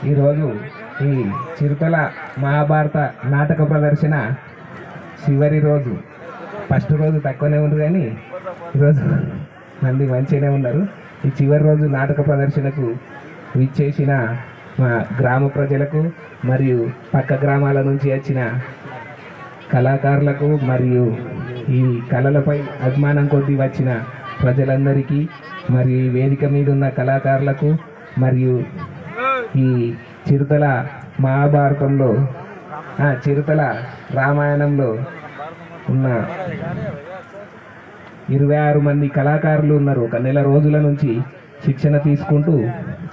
ఈరోజు ఈ చిరుతల మహాభారత నాటక ప్రదర్శన చివరి రోజు. ఫస్ట్ రోజు తక్కువనే ఉన్నారు కానీ ఈరోజు మంది మంచిగానే ఉన్నారు. ఈ చివరి రోజు నాటక ప్రదర్శనకు విచ్చేసిన మా గ్రామ ప్రజలకు మరియు పక్క గ్రామాల నుంచి వచ్చిన కళాకారులకు మరియు ఈ కళలపై అభిమానం కొద్దీ వచ్చిన ప్రజలందరికీ మరియు ఈ వేదిక మీద ఉన్న కళాకారులకు మరియు ఈ చిరుతల మహాభారతంలో చిరుతల రామాయణంలో ఉన్న 26 మంది కళాకారులు ఉన్నారు. ఒక నెల రోజుల నుంచి శిక్షణ తీసుకుంటూ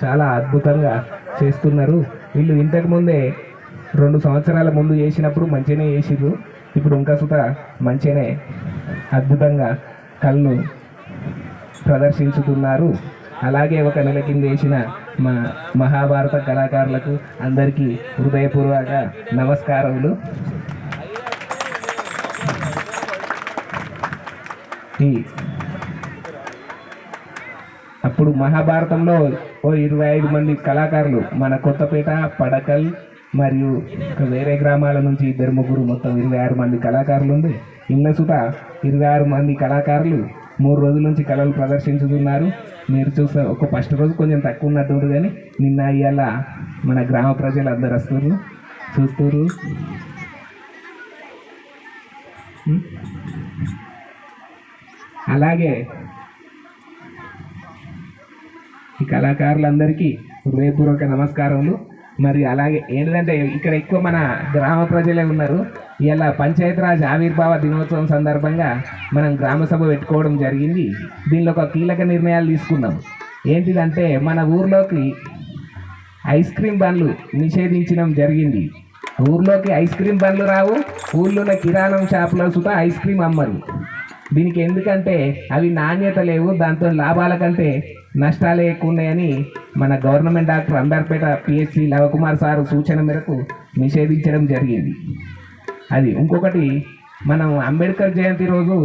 చాలా అద్భుతంగా చేస్తున్నారు. వీళ్ళు ఇంతకుముందే 2 సంవత్సరాల ముందు చేసినప్పుడు మంచిగానే చేసిర్రు. ఇప్పుడు ఇంకా సుత మంచిగానే అద్భుతంగా కళను ప్రదర్శించుతున్నారు. అలాగే ఒక నెల కింద వేసిన మా మహాభారత కళాకారులకు అందరికీ హృదయపూర్వక నమస్కారములు. అప్పుడు మహాభారతంలో 25 మంది కళాకారులు మన కొత్తపేట, పడకల్ మరియు వేరే గ్రామాల నుంచి 2-3 మొత్తం 26 మంది కళాకారులు ఉంది. ఇన్నసుత 26 మంది కళాకారులు 3 రోజుల నుంచి కళలు ప్రదర్శించుతున్నారు. మీరు చూస్తే ఒక ఫస్ట్ రోజు కొంచెం తక్కువ ఉన్నట్టు కానీ నిన్న ఇవాళ మన గ్రామ ప్రజలు అందరు వస్తారు చూస్తారు. అలాగే ఈ కళాకారులందరికీ హృదయపూర్వక నమస్కారములు. మరి అలాగే ఏంటంటే ఇక్కడ ఎక్కువ మన గ్రామ ప్రజలే ఉన్నారు. ఇలా పంచాయతీరాజ్ ఆవిర్భావ దినోత్సవం సందర్భంగా మనం గ్రామ సభ పెట్టుకోవడం జరిగింది. దీనిలో ఒక కీలక నిర్ణయాలు తీసుకున్నాం. ఏంటిదంటే మన ఊర్లోకి ఐస్ క్రీమ్ బండ్లు నిషేధించడం జరిగింది. ఊర్లోకి ఐస్ క్రీమ్ బండ్లు రావు, ఊళ్ళో కిరాణం షాపులో సుతా ఐస్ క్రీమ్ అమ్మరు. దీనికి ఎందుకంటే అవి నాణ్యత లేవు, దాంతో లాభాల కంటే నష్టాలే ఎక్కువ ఉన్నాయని మన government doctor Amberpet PHC Lavakumar sir సూచన మేరకు నిషేధించడం జరిగింది. అది ఇంకొకటి, మనం అంబేద్కర్ జయంతి రోజు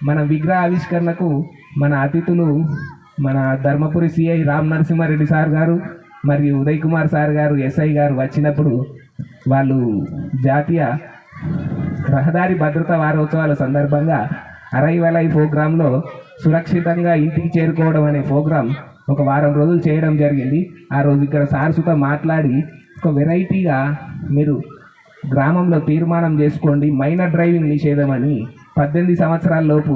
మన విగ్రహ ఆవిష్కరణకు మన అతిథులు మన ధర్మపురి సిఐ రామ్ నరసింహారెడ్డి సార్ గారు మరియు ఉదయ్ కుమార్ సార్ గారు ఎస్ఐ గారు వచ్చినప్పుడు వాళ్ళు జాతీయ రహదారి భద్రతా వారోత్సవాల సందర్భంగా అరైవలై ప్రోగ్రాంలో సురక్షితంగా ఇంటికి చేరుకోవడం అనే ప్రోగ్రాం ఒక వారం రోజులు చేయడం జరిగింది. ఆ రోజు ఇక్కడ సార్సుతో మాట్లాడి ఒక వెరైటీగా మీరు గ్రామంలో తీర్మానం చేసుకోండి మైనర్ డ్రైవింగ్ నిషేధం అని. 18 సంవత్సరాల లోపు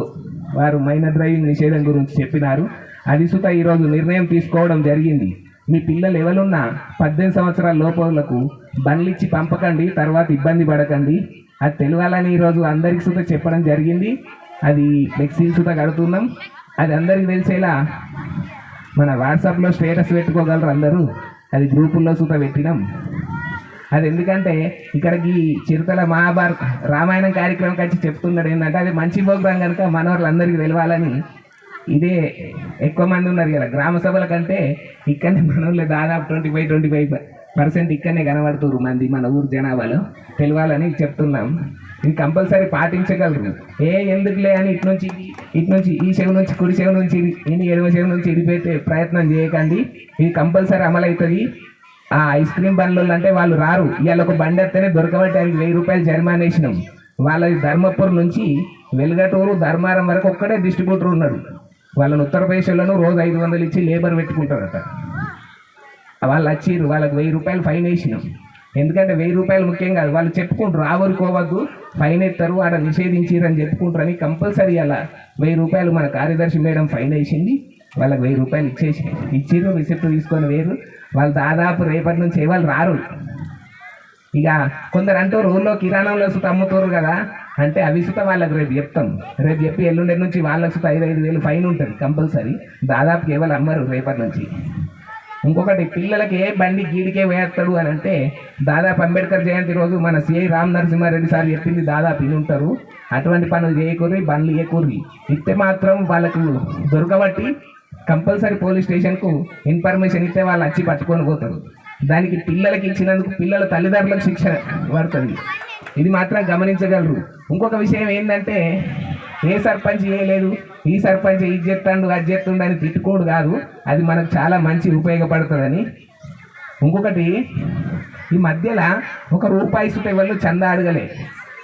వారు మైనర్ డ్రైవింగ్ నిషేధం గురించి చెప్పినారు. అది సుత ఈరోజు నిర్ణయం తీసుకోవడం జరిగింది. మీ పిల్లలు ఎవరున్నా 18 సంవత్సరాల లోపలకు బండ్లిచ్చి పంపకండి, తర్వాత ఇబ్బంది పడకండి. అది తెలియాలని ఈరోజు అందరికీ సుత చెప్పడం జరిగింది. అది ఫ్లెక్సీలు సుత కడుతున్నాం. అది అందరికీ తెలిసేలా మన వాట్సాప్లో స్టేటస్ పెట్టుకోగలరు అందరూ. అది గ్రూపుల్లో సుత పెట్టినాం. అది ఎందుకంటే ఇక్కడికి చిరుతల మహాభారత రామాయణం కార్యక్రమం వచ్చి చెప్తున్నాడు ఏంటంటే అది మంచి ప్రోగ్రాం కనుక మన వాళ్ళందరికీ తెలియాలని. ఇదే ఎక్కువ మంది ఉన్నారు కదా గ్రామ సభల కంటే ఇక్కడనే మన ఊళ్ళో దాదాపు 25% ఇక్కడనే కనబడుతున్నారు మంది మన ఊరు జనాభాలో. తెలియాలని చెప్తున్నాం. ఇది కంపల్సరీ పాటించగలరు. ఎందుకులే అని ఇటు నుంచి ఈ చెవి నుంచి కుడి చెవి నుంచి ఎడమ చెవి నుంచి ఇడిపెట్టే ప్రయత్నం చేయకండి. ఇది కంపల్సరీ అమలవుతుంది. ఆ ఐస్ క్రీమ్ బండ్లు అంటే వాళ్ళు రారు. ఇవాళ ఒక బండి వస్తేనే దొరకబట్టి 1000 రూపాయలు జరిమానా వేసినాం. వాళ్ళది ధర్మపూర్ నుంచి వెలుగటూరు ధర్మారం వరకు ఒక్కడే డిస్ట్రిబ్యూటర్ ఉన్నారు. వాళ్ళని ఉత్తరప్రదేశ్లోనూ రోజు 500 ఇచ్చి లేబర్ పెట్టుకుంటారట. వాళ్ళు వచ్చిర్రు, వాళ్ళకి 1000 రూపాయలు ఫైన్ వేసినాం. ఎందుకంటే 1000 రూపాయలు ముఖ్యం కాదు, వాళ్ళు చెప్పుకుంటారు ఆవరుకోవద్దు ఫైన్ ఎత్తారు ఆడ నిషేధించారు అని చెప్పుకుంటారని కంపల్సరీ అలా 1000 రూపాయలు మన కార్యదర్శి మేడం ఫైన్ వేసింది. వాళ్ళకి 1000 రూపాయలు ఇచ్చిర్రు, రిసిప్ట్ తీసుకొని వేరు. వాళ్ళు దాదాపు రేపటి నుంచి ఎవరు రారు. ఇక కొందరు అంటారు ఊళ్ళో కిరాణంలో సుత అమ్ముతారు కదా అంటే అవి సుత వాళ్ళకి రేపు చెప్తాం. రేపు చెప్పి ఎల్లుండి నుంచి వాళ్ళకి సుత 5,000 ఫైన్ ఉంటుంది కంపల్సరీ. దాదాపు ఎవరు అమ్మరు రేపటి నుంచి. ఇంకొకటి, పిల్లలకి ఏ బండి గీడికే వేస్తాడు అని అంటే దాదాపు అంబేద్కర్ జయంతి రోజు మన సిఐ రామ్ నరసింహారెడ్డి సార్ చెప్పింది దాదాపు ఇని ఉంటారు. అటువంటి పనులు చేయకూర్రి, బండ్లు ఇవ్వకూర్రి. ఇస్తే మాత్రం వాళ్ళకు దొరకబట్టి కంపల్సరీ పోలీస్ స్టేషన్కు ఇన్ఫర్మేషన్ ఇస్తే వాళ్ళు వచ్చి పట్టుకొని పోతారు. దానికి పిల్లలకి ఇచ్చినందుకు పిల్లల తల్లిదండ్రులకు శిక్ష పడుతుంది. ఇది మాత్రం గమనించగలరు. ఇంకొక విషయం ఏంటంటే ఏ సర్పంచ్ చేయలేదు, ఈ సర్పంచ్ ఇది చేస్తాడు అది చేస్తుండు అని తిట్టుకోడు కాదు, అది మనకు చాలా మంచి ఉపయోగపడుతుందని. ఇంకొకటి ఈ మధ్యలో ₹1 సుట వాళ్ళు చందా అడగలే,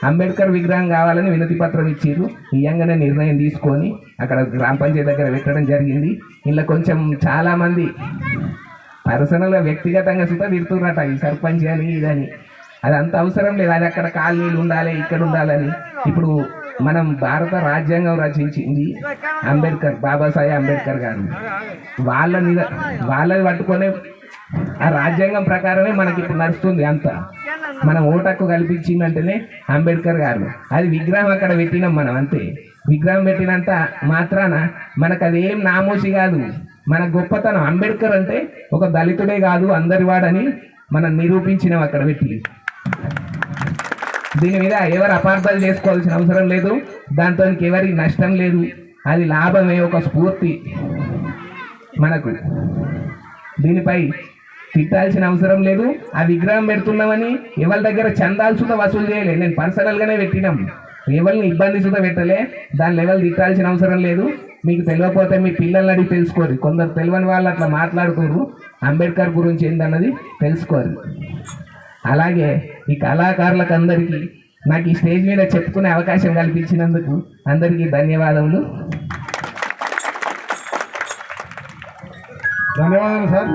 అంబేద్కర్ విగ్రహం కావాలని వినతి పత్రం ఇచ్చారు. ఇయ్యంగానే నిర్ణయం తీసుకొని అక్కడ గ్రామ పంచాయతీ దగ్గర పెట్టడం జరిగింది. ఇలా కొంచెం చాలామంది పర్సనల్గా వ్యక్తిగతంగా సుతా తిడుతున్నట ఈ సర్పంచ్ అని ఇదని. అది అంత అవసరం లేదు, అది అక్కడ కాలనీలు ఉండాలి ఇక్కడ ఉండాలని. ఇప్పుడు మనం భారత రాజ్యాంగం రచించింది అంబేద్కర్, బాబాసాహెబ్ అంబేద్కర్ గారు. వాళ్ళని పట్టుకొని ఆ రాజ్యాంగం ప్రకారమే మనకి ఇప్పుడు నడుస్తుంది అంతా. మనం ఓటక్కు కల్పించిందంటేనే అంబేద్కర్ గారు. అది విగ్రహం అక్కడ పెట్టినాం మనం అంతే. విగ్రహం పెట్టినంత మాత్రాన మనకు అది ఏం నామోషి కాదు. మన గొప్పతనం అంబేద్కర్ అంటే ఒక దళితుడే కాదు అందరివాడని మనం నిరూపించినాం అక్కడ పెట్టి. దీని మీద ఎవరు అపార్థాలు చేసుకోవాల్సిన అవసరం లేదు, దాంతో ఎవరికి నష్టం లేదు, అది లాభమే, ఒక స్ఫూర్తి మనకు. దీనిపై తిట్టాల్సిన అవసరం లేదు. ఆ విగ్రహం పెడుతున్నామని ఎవరి దగ్గర చందాలు సుతా వసూలు చేయలే, నేను పర్సనల్గానే పెట్టినాం, ఎవరిని ఇబ్బంది సుతా పెట్టలే. దాని లెవెల్ తిట్టాల్సిన అవసరం లేదు. మీకు తెలియకపోతే మీ పిల్లల్ని అడిగి తెలుసుకోరు, కొందరు తెలియని వాళ్ళు అట్లా మాట్లాడుతున్నారు, అంబేద్కర్ గురించి ఏంటన్నది తెలుసుకోరు. అలాగే ఈ కళాకారులకు అందరికీ నాకు ఈ స్టేజ్ మీద చెప్పుకునే అవకాశం కల్పించినందుకు అందరికీ ధన్యవాదములు. ధన్యవాదాలు సార్.